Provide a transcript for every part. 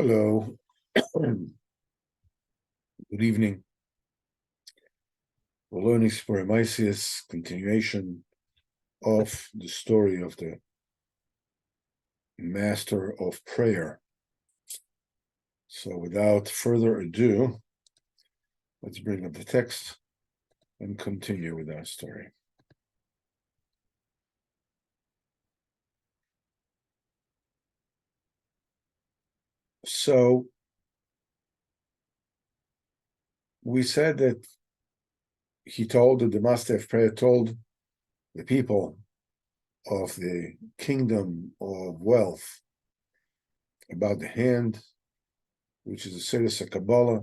Hello. Good evening. We're learning Sporomyces, continuation of the story of the master of prayer. So without further ado, let's bring up the text and continue with our story. So we said that the master of prayer told the people of the kingdom of wealth about the hand, which is a series of Kabbalah,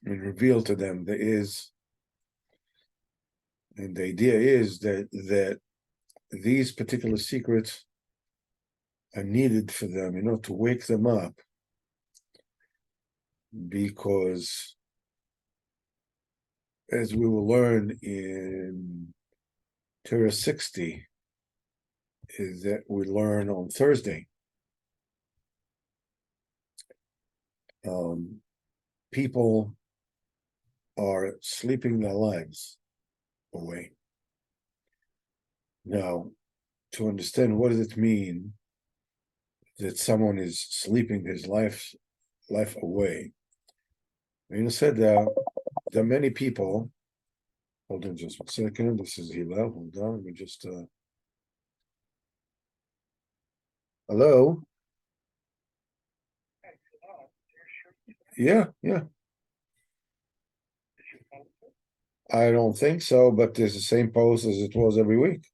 and revealed to them there is, and the idea is that these particular secrets are needed for them, to wake them up, because as we will learn in Torah 60, is that we learn on Thursday, people are sleeping their lives away. Now, to understand what does it mean that someone is sleeping his life away, said there are many people. Hold on just 1 second. This is Hillel. Hold on. Let me just. Hello? Yeah. I don't think so, but there's the same post as it was every week.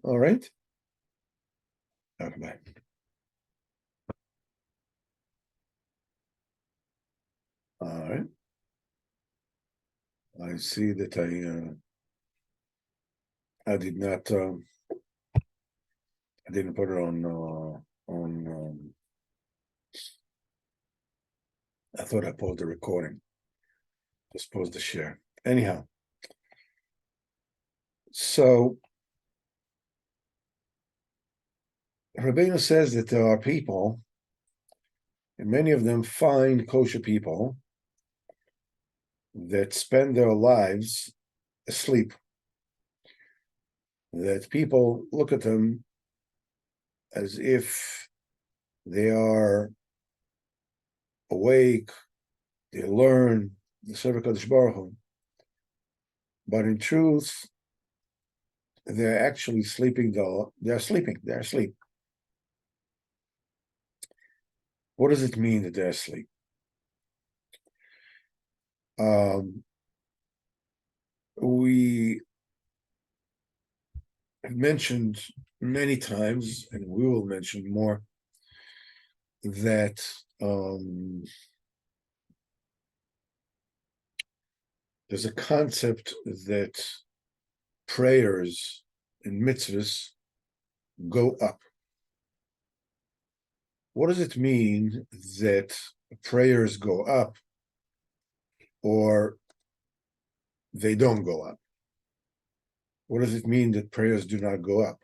All right. Okay. All right. I see that I did not. I didn't put it on. I thought I paused the recording. Just paused the share. Anyhow, so Rabbeinu says that there are people, and many of them fine kosher people, that spend their lives asleep. That people look at them as if they are awake, they learn the serve HaKadosh Baruch Hu, but in truth, they're actually sleeping. They're asleep. What does it mean that they're asleep? We have mentioned many times, and we will mention more, that there's a concept that prayers and mitzvahs go up. What does it mean that prayers go up or they don't go up? What does it mean that prayers do not go up?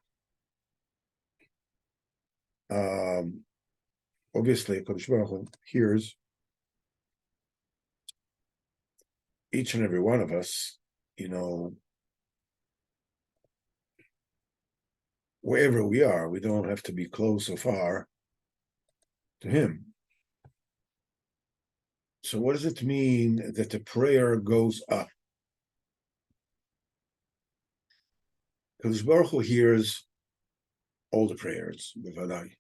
Obviously, HaKadosh Baruch Hu hears each and every one of us, wherever we are. We don't have to be close or far to him. So what does it mean that the prayer goes up? Because Baruch Hu hears all the prayers, b'vadai,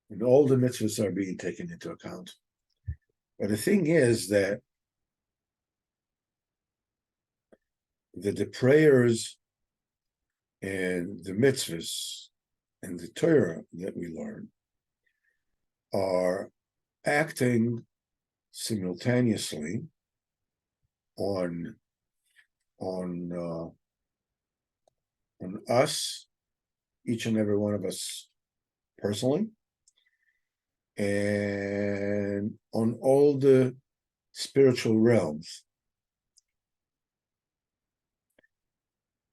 and all the mitzvahs are being taken into account. But the thing is that the prayers and the mitzvahs and the Torah that we learn are acting simultaneously on us, each and every one of us personally, and on all the spiritual realms.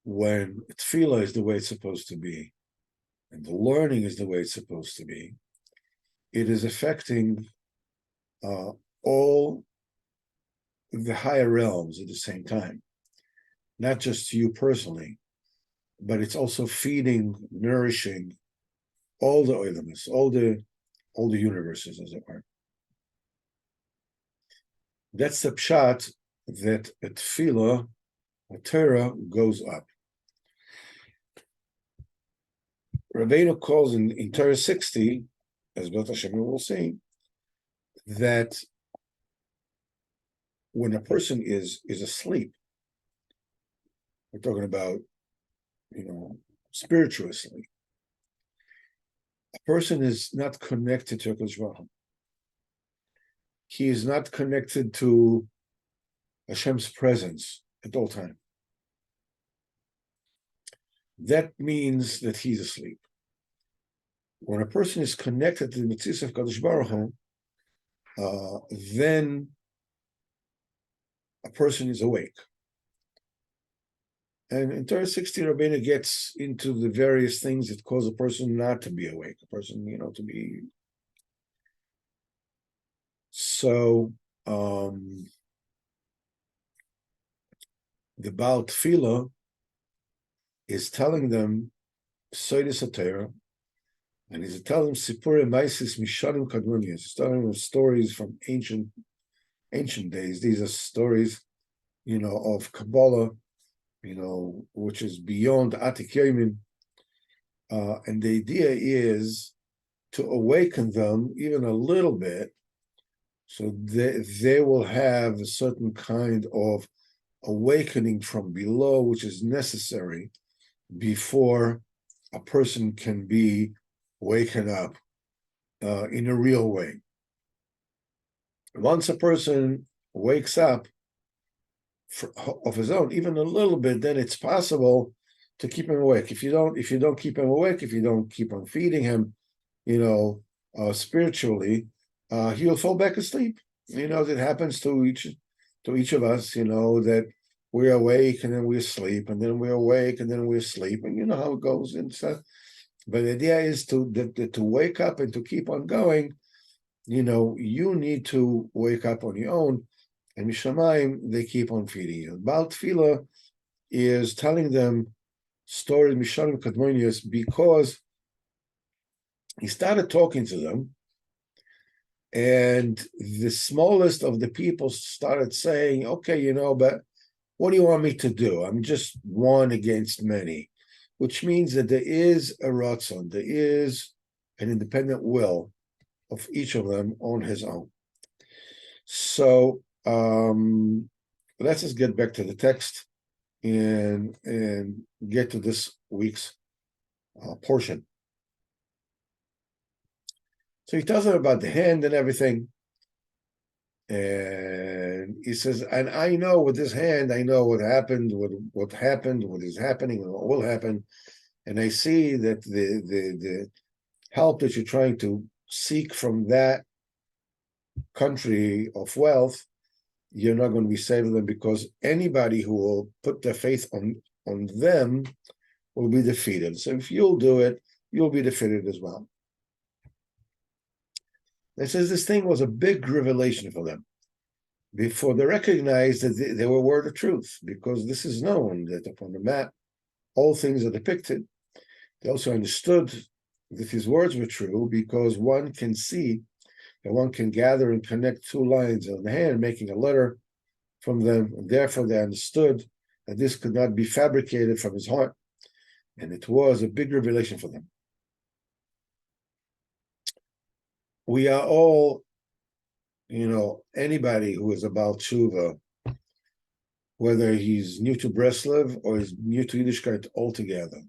when tefillah is the way it's supposed to be, and the learning is the way it's supposed to be, it is affecting all the higher realms at the same time, not just you personally, but it's also feeding, nourishing all the oilams, all the universes, as it were. That's the pshat, that a tefillah, a Torah, goes up. Rabbeinu calls in Torah 60, as B'ezras Hashem will see, that when a person is asleep, we're talking about, spirituously, a person is not connected to HaKadosh Baruch Hu. He is not connected to Hashem's presence at all time. That means that he's asleep. When a person is connected to the mitzvahs of Kadosh Baruch Hu, then a person is awake. And in Torah 60, Rabbeinu gets into the various things that cause a person not to be awake, a person, to be. So, the Baal Tefillah is telling them Soidus HaTorah, and he's telling them Sipurei Maisis Mishanim Kadmonius. He's telling them stories from ancient days. These are stories, of Kabbalah, which is beyond Atik Yomin. And the idea is to awaken them even a little bit, so they will have a certain kind of awakening from below, which is necessary before a person can be waken up in a real way. Once a person wakes up of his own, even a little bit, then it's possible to keep him awake. If you don't keep him awake, if you don't keep on feeding him, spiritually, he'll fall back asleep. It happens to each of us. That we're awake and then we sleep, and then we're awake and then we sleep, and you know how it goes and stuff. But the idea is to wake up and to keep on going. You need to wake up on your own, and Mishamayim, they keep on feeding you. Baal Tefillah is telling them stories Mishanim Kadmonius because he started talking to them, and the smallest of the people started saying, okay, but what do you want me to do? I'm just one against many, which means that there is a ratzon, there is an independent will of each of them on his own. So let's just get back to the text and get to this week's portion. So he tells them about the hand and everything. And he says, and I know with this hand, I know what happened, what happened, what is happening, and what will happen. And I see that the help that you're trying to seek from that country of wealth, you're not going to be saving them, because anybody who will put their faith on them will be defeated. So if you'll do it, you'll be defeated as well. It says this thing was a big revelation for them before they recognized that they were word of truth, because this is known that upon the map, all things are depicted. They also understood that his words were true because one can see that one can gather and connect two lines on the hand, making a letter from them, and therefore they understood that this could not be fabricated from his heart, and it was a big revelation for them. We are all, anybody who is about tshuva, whether he's new to Breslev or he's new to Yiddishkeit altogether,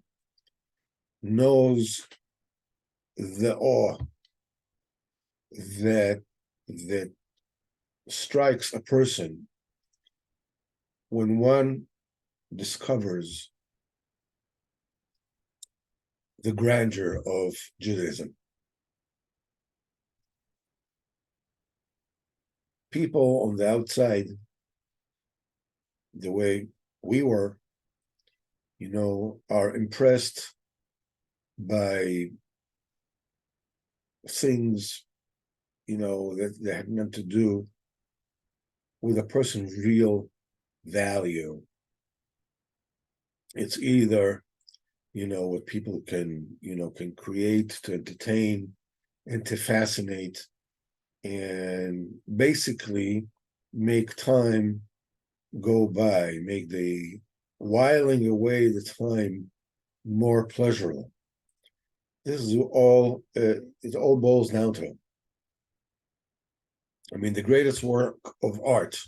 knows the awe that strikes a person when one discovers the grandeur of Judaism. People on the outside, the way we were, are impressed by things, that have nothing to do with a person's real value. It's either, what people can create to entertain and to fascinate and basically make time go by, make the whiling away the time more pleasurable. This is all, it all boils down to. I mean, the greatest work of art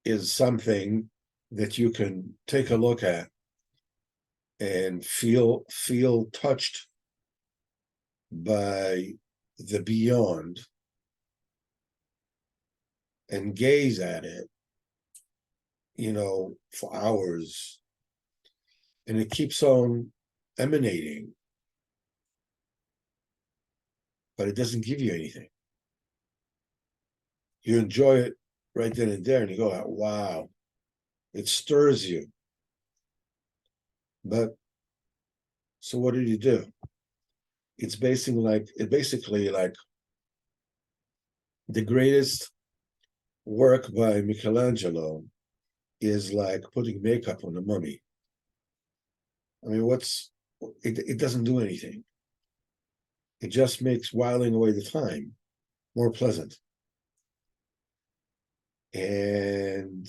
is something that you can take a look at and feel touched by the beyond and gaze at it, for hours, and it keeps on emanating, but it doesn't give you anything. You enjoy it right then and there, and you go, wow, it stirs you. But so what did you do? It's basically like the greatest work by Michelangelo is like putting makeup on a mummy. I mean, it doesn't do anything. It just makes whiling away the time more pleasant. And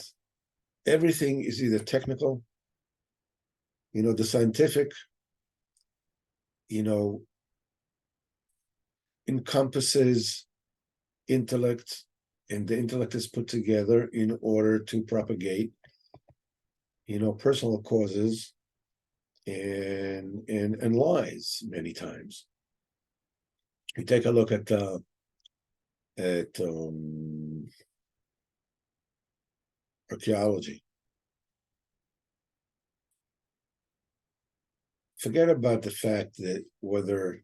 everything is either technical, the scientific, encompasses intellect, and the intellect is put together in order to propagate, personal causes and lies many times. You take a look at archaeology. Forget about the fact that whether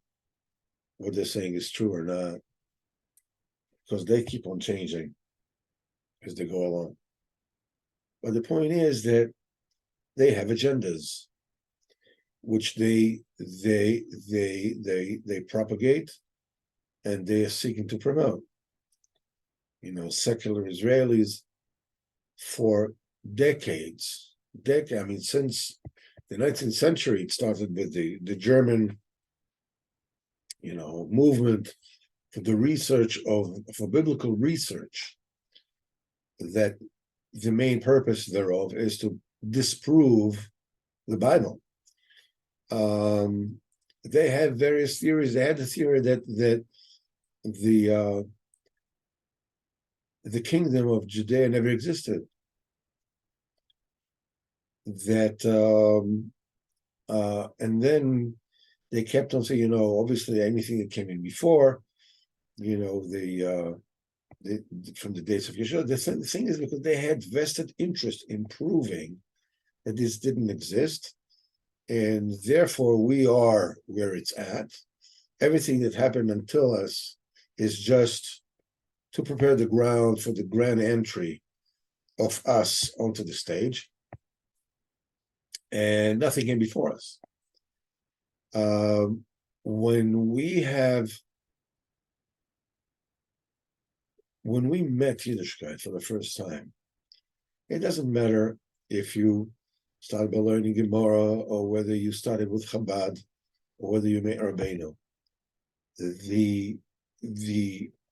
what they're saying is true or not, because they keep on changing as they go along. But the point is that they have agendas, which they propagate, and they are seeking to promote. Secular Israelis for decades. I mean, since the 19th century, it started with the German, movement for the research for biblical research, that the main purpose thereof is to disprove the Bible. They had various theories. They had the theory that the kingdom of Judea never existed. That and then they kept on saying, obviously anything that came in before, from the days of Yeshua. The thing is, because they had vested interest in proving that this didn't exist, and therefore we are where it's at. Everything that happened until us is just to prepare the ground for the grand entry of us onto the stage, and nothing came before us. When we met Yiddishkeit for the first time, it doesn't matter if you started by learning Gemara, or whether you started with Chabad, or whether you met Rabbeinu. The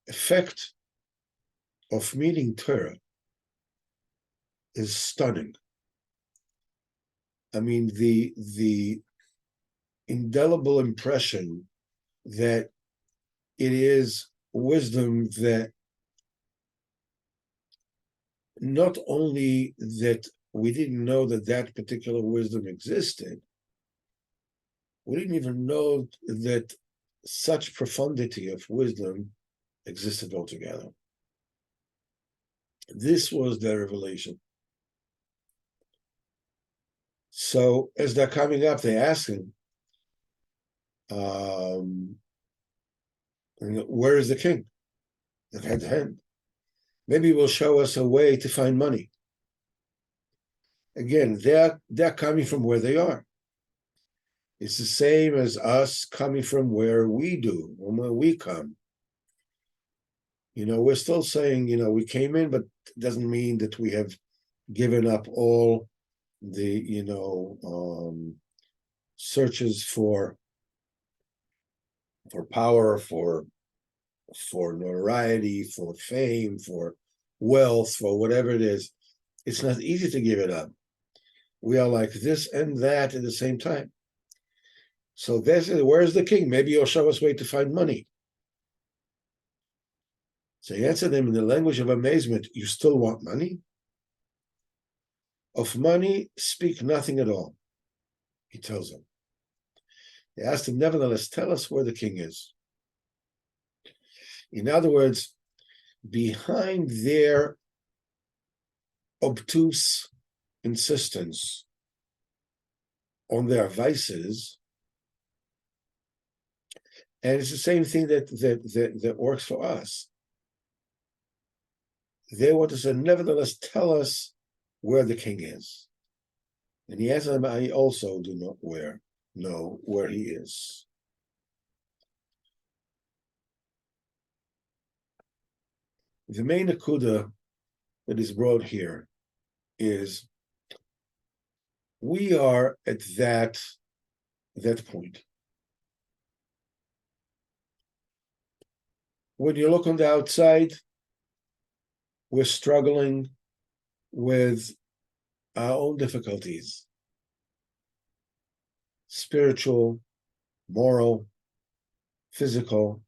effect of meeting Torah is stunning. I mean, the indelible impression that it is wisdom that not only that we didn't know that particular wisdom existed, we didn't even know that such profundity of wisdom existed altogether. This was their revelation. So as they're coming up, they ask him, where is the king? They've had. Maybe he will show us a way to find money. Again, they're coming from where they are. It's the same as us coming from where we do, from where we come. We're still saying, we came in, but it doesn't mean that we have given up all the, searches for power, for notoriety, for fame, for wealth, for whatever it is. It's not easy to give it up. We are like this and that at the same time. So where's the king? Maybe he'll show us a way to find money. So he answered them in the language of amazement, you still want money? Of money, speak nothing at all, he tells them. They asked him, nevertheless, tell us where the king is. In other words, behind their obtuse insistence on their vices, and it's the same thing that works for us. They want to say, nevertheless, tell us where the king is. And he answered them, I also do not know where he is. The main akuda that is brought here is we are at that point. When you look on the outside, we're struggling with our own difficulties, spiritual, moral, physical.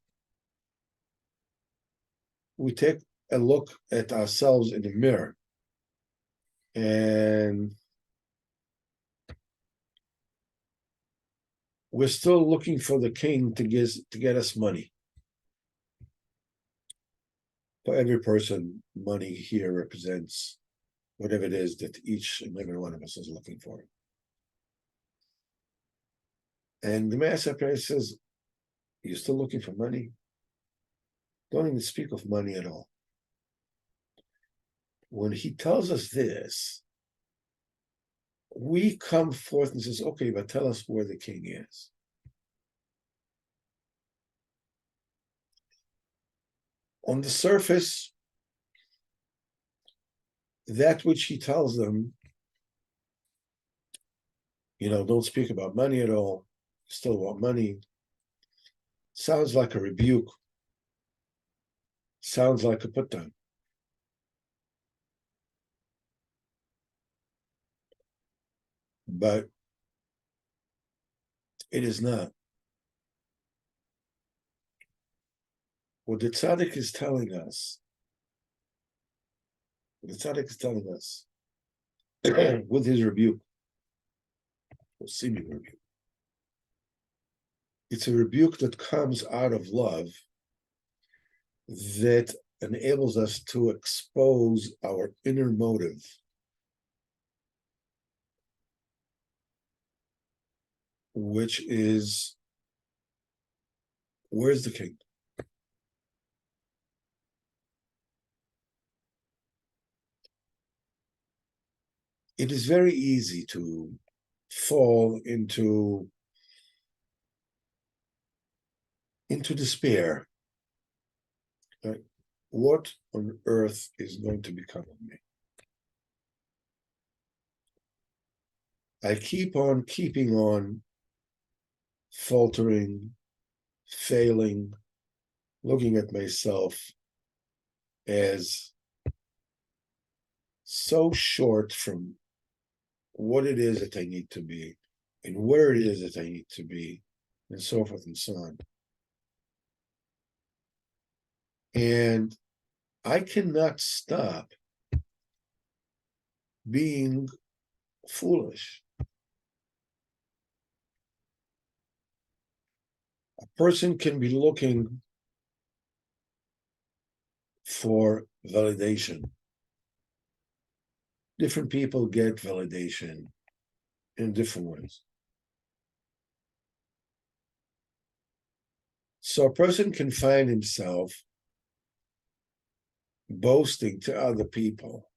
We take a look at ourselves in the mirror and we're still looking for the king to get us money. For every person, money here represents whatever it is that each and every one of us is looking for. And the Master says, you're still looking for money? Don't even speak of money at all. When he tells us this, we come forth and says, okay, but tell us where the king is. On the surface, that which he tells them, don't speak about money at all, still want money, sounds like a rebuke, sounds like a put down. But it is not. What the tzaddik is telling us, with his rebuke, or seeming rebuke, it's a rebuke that comes out of love that enables us to expose our inner motive. Which is, where's the king? It is very easy to fall into despair. Right? What on earth is going to become of me? I keep on keeping on faltering, failing, looking at myself as so short from what it is that I need to be and where it is that I need to be, and so forth and so on. And I cannot stop being foolish. A person can be looking for validation. Different people get validation in different ways. So a person can find himself boasting to other people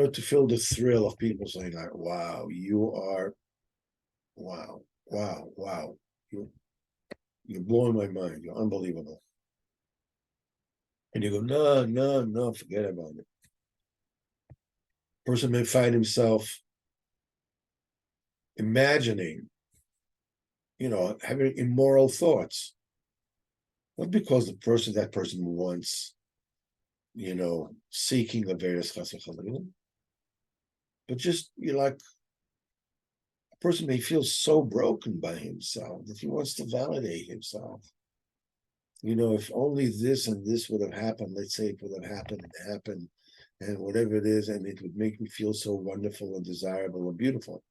to feel the thrill of people saying like, wow, you are, wow, wow, wow. You're blowing my mind. You're unbelievable. And you go, no, no, no, forget about it. Person may find himself imagining, having immoral thoughts. Not because that person wants, seeking a various chas v'chalil, but just you're like, a person may feel so broken by himself that he wants to validate himself. If only this and this would have happened, let's say it would have happened, and whatever it is, and it would make me feel so wonderful and desirable and beautiful.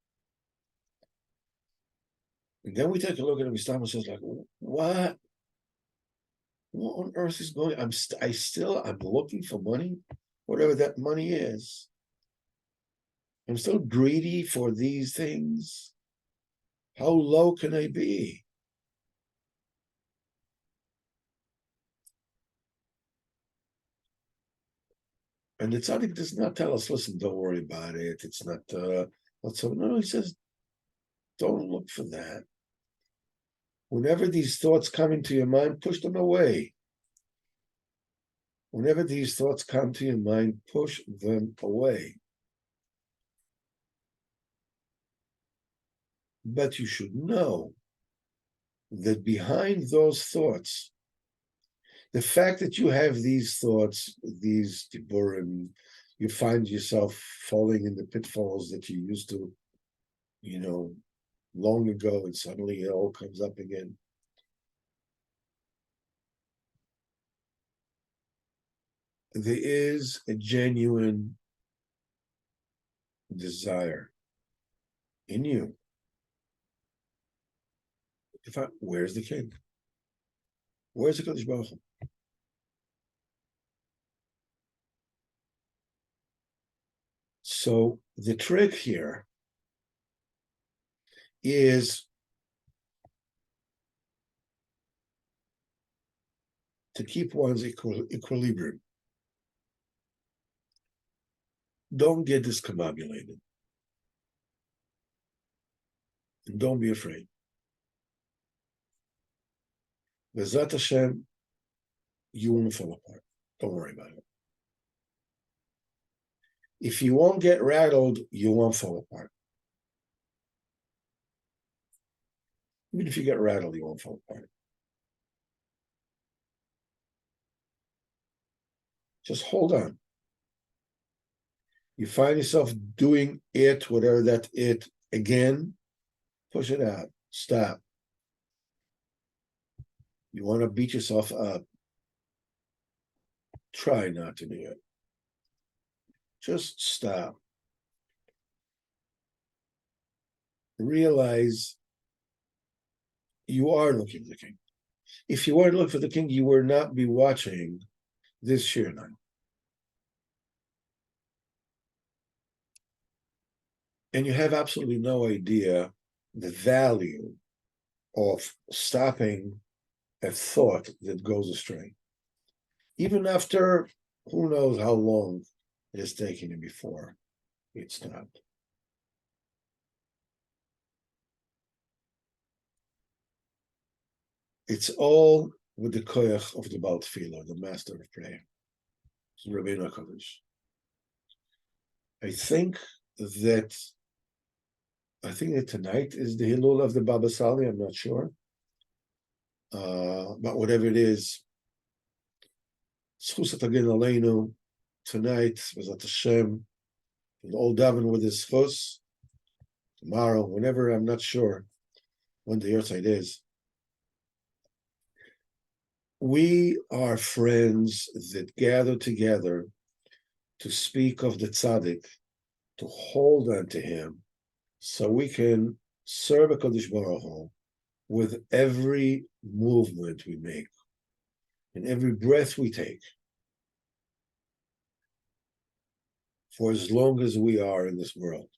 And then we take a look at it, we stop and says like, what? What on earth is going? I'm looking for money, whatever that money is. I'm still greedy for these things. How low can I be? And the tzaddik does not tell us, listen, don't worry about it. It's not so. No, he says, don't look for that. Whenever these thoughts come into your mind, push them away. Whenever these thoughts come to your mind, push them away. But you should know that behind those thoughts, the fact that you have these thoughts, these diburim, you find yourself falling in the pitfalls that you used to, long ago, and suddenly it all comes up again. There is a genuine desire in you. Where's the king? Where's the Kodesh Baruch Hu? So the trick here is to keep one's equilibrium. Don't get discombobulated. And don't be afraid. B'ezrat Hashem, you won't fall apart. Don't worry about it. If you won't get rattled, you won't fall apart. Even if you get rattled, you won't fall apart. Just hold on. You find yourself doing it, whatever that it, again, push it out. Stop. You want to beat yourself up. Try not to do it. Just stop. Realize you are looking for the king. If you weren't looking for the king, you would not be watching this Shirna. And you have absolutely no idea the value of stopping a thought that goes astray. Even after who knows how long it has taken you before it stopped. It's all with the koyach of the Baal Tefillah, the master of prayer, Rabbeinu HaKadosh. I think that tonight is the Hilul of the Baba Sali, I'm not sure. But whatever it is, Schusat Agin Aleinu, tonight, B'ezrat Hashem, and all daven with his schus, tomorrow, whenever, I'm not sure when the Yahrzeit is. We are friends that gather together to speak of the tzaddik, to hold on to him, so we can serve a Kodesh Baruch Hu with every movement we make and every breath we take, for as long as we are in this world.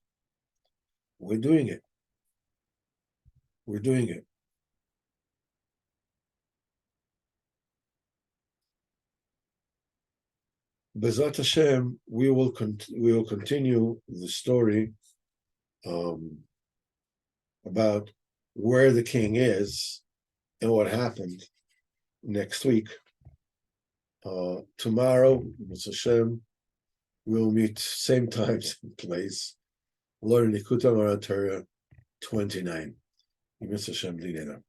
We're doing it. We're doing it. Bezat Hashem, we will continue the story about where the king is and what happened next week. Tomorrow, Bezat Hashem, we'll meet same time, same place. Learn Likutei Moharan Torah 29. Bezat Hashem, Bli Neder.